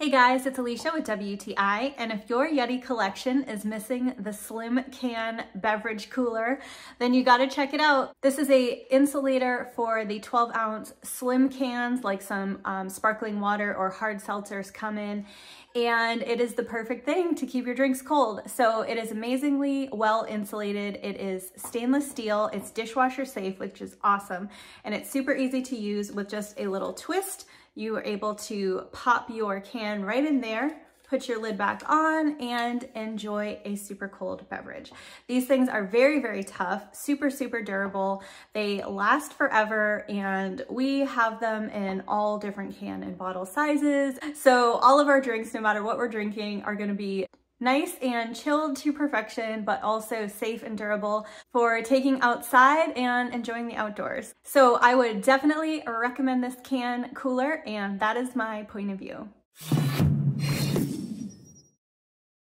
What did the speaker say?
Hey guys, it's Alicia with WTI, and if your YETI collection is missing the slim can beverage cooler, then you gotta check it out. This is a insulator for the 12-ounce slim cans, like some sparkling water or hard seltzers come in, and it is the perfect thing to keep your drinks cold. So it is amazingly well insulated. It is stainless steel, it's dishwasher safe, which is awesome, and it's super easy to use with just a little twist. You are able to pop your can right in there, put your lid back on, and enjoy a super cold beverage. These things are very, very tough, super, super durable. They last forever, and we have them in all different can and bottle sizes. So all of our drinks, no matter what we're drinking, are gonna be nice and chilled to perfection, but also safe and durable for taking outside and enjoying the outdoors. So I would definitely recommend this can cooler, and that is my point of view.